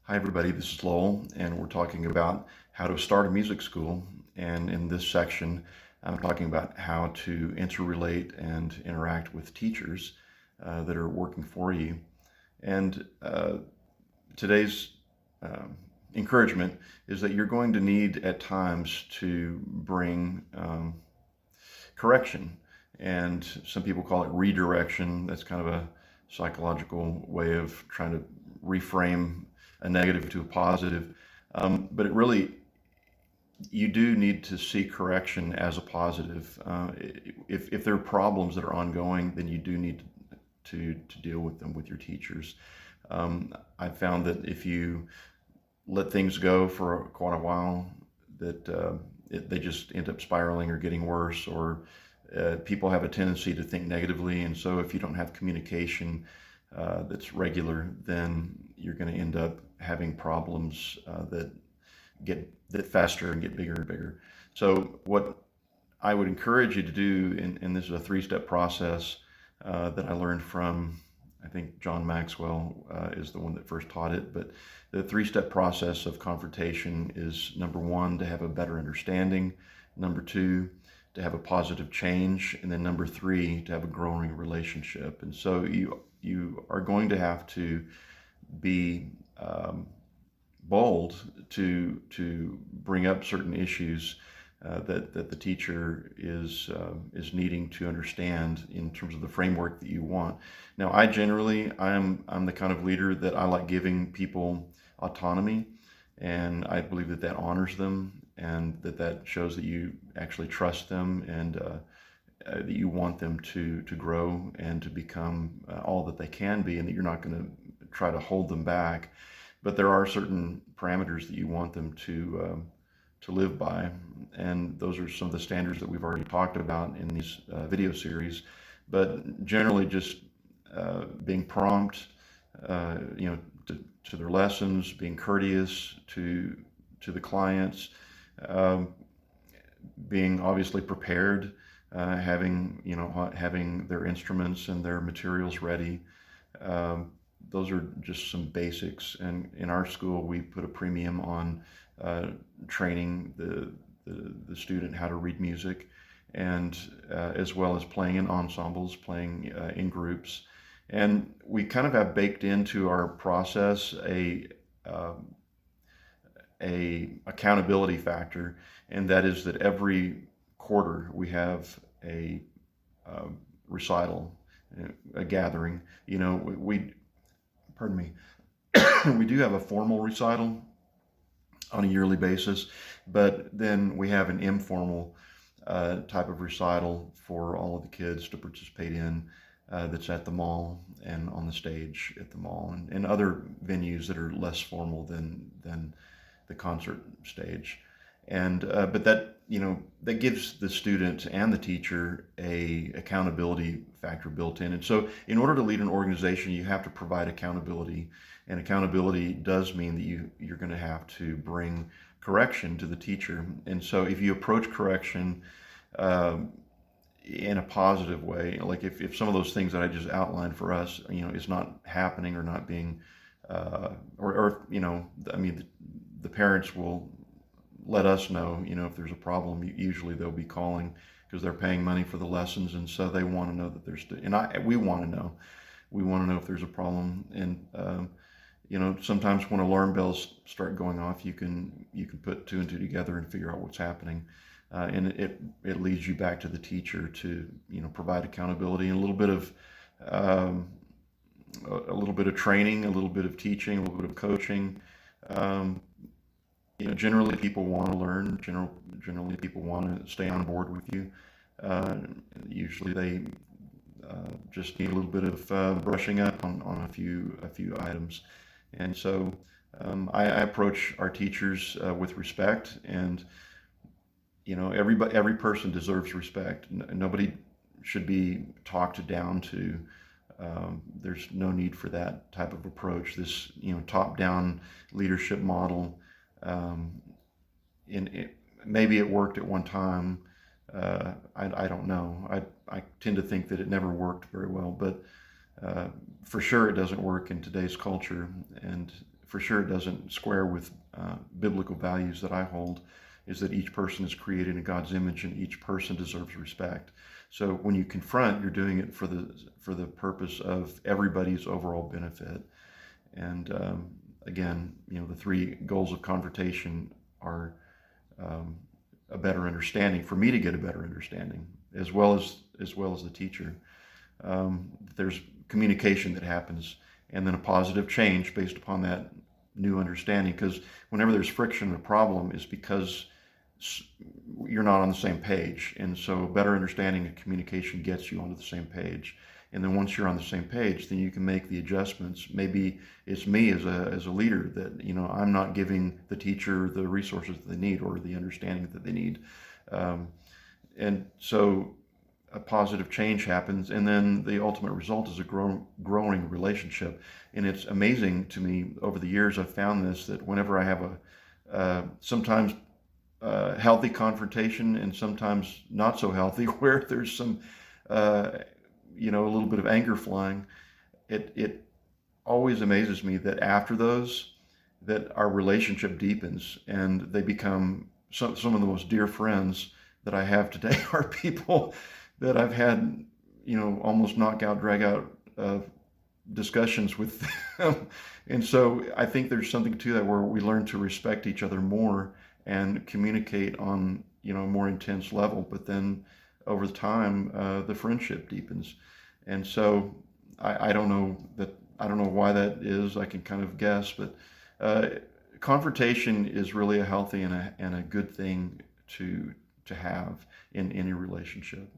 Hi everybody, this is Lowell, and we're talking about how to start a music school. And in this section, I'm talking about how to interrelate and interact with teachers that are working for you. And today's encouragement is that you're going to need at times to bring correction. And some people call it redirection. That's kind of a psychological way of trying to reframe a negative to a positive. But it really, you do need to see correction as a positive. If there are problems that are ongoing, then you do need to deal with them with your teachers. I found that if you let things go for quite a while, that they just end up spiraling or getting worse, or people have a tendency to think negatively. And so if you don't have communication that's regular, then you're going to end up having problems that faster and get bigger and bigger. So what I would encourage you to do, and this is a three-step process that I learned from, I think John Maxwell is the one that first taught it, but the three-step process of confrontation is: number one, to have a better understanding; number two, to have a positive change; and then number three, to have a growing relationship. And so you are going to have to be bold to bring up certain issues that the teacher is needing to understand in terms of the framework that you want. Now, I'm the kind of leader that I like giving people autonomy, and I believe that that honors them, and that shows that you actually trust them, and that you want them to grow and to become all that they can be, and that you're not going to try to hold them back. But there are certain parameters that you want them to live by, and those are some of the standards that we've already talked about in these video series. But generally, just being prompt, to their lessons, being courteous to the clients, being obviously prepared, having their instruments and their materials ready. Those are just some basics. And in our school, we put a premium on training the student how to read music, and as well as playing in ensembles, playing in groups. And we kind of have baked into our process a accountability factor, and that is that every quarter we have a recital, a gathering. Pardon me, we do have a formal recital on a yearly basis, but then we have an informal type of recital for all of the kids to participate in, that's at the mall and on the stage at the mall, and other venues that are less formal than the concert stage. And but that gives the student and the teacher a accountability factor built in. And so in order to lead an organization, you have to provide accountability, and accountability does mean that you're going to have to bring correction to the teacher. And so if you approach correction in a positive way, like if some of those things that I just outlined for us, is not happening or not being, the parents will let us know, if there's a problem. Usually they'll be calling because they're paying money for the lessons, and so they want to know that there's, we want to know if there's a problem. And sometimes when alarm bells start going off, you can put two and two together and figure out what's happening. And it leads you back to the teacher to provide accountability and a little bit of training, a little bit of teaching, a little bit of coaching. Generally people want to learn. Generally people want to stay on board with you. Usually they just need a little bit of brushing up on a few items. And so I approach our teachers with respect, and every person deserves respect. Nobody should be talked down to. There's no need for that type of approach. This top-down leadership model, maybe it worked at one time. I don't know. I tend to think that it never worked very well, but for sure it doesn't work in today's culture. And for sure doesn't square with biblical values that I hold, is that each person is created in God's image and each person deserves respect. So when you confront, you're doing it for the purpose of everybody's overall benefit. And again, the three goals of confrontation are a better understanding, for me to get a better understanding, as well as the teacher. There's communication that happens, and then a positive change based upon that new understanding. Because whenever there's friction and a problem, is because you're not on the same page. And so better understanding and communication gets you onto the same page. And then once you're on the same page, then you can make the adjustments. Maybe it's me as a leader that, I'm not giving the teacher the resources that they need or the understanding that they need. And so a positive change happens, and then the ultimate result is a growing relationship. And it's amazing to me, over the years I've found this, that whenever I have sometimes healthy confrontation and sometimes not so healthy, where there's some a little bit of anger flying, it always amazes me that after those, that our relationship deepens and they become some of the most dear friends that I have today are people that I've had, almost knockout, drag out discussions with them. And so I think there's something to that, where we learn to respect each other more and communicate on, a more intense level. But then over time, the friendship deepens. And so I don't know why that is. I can kind of guess, but confrontation is really a healthy and a good thing to have in any relationship.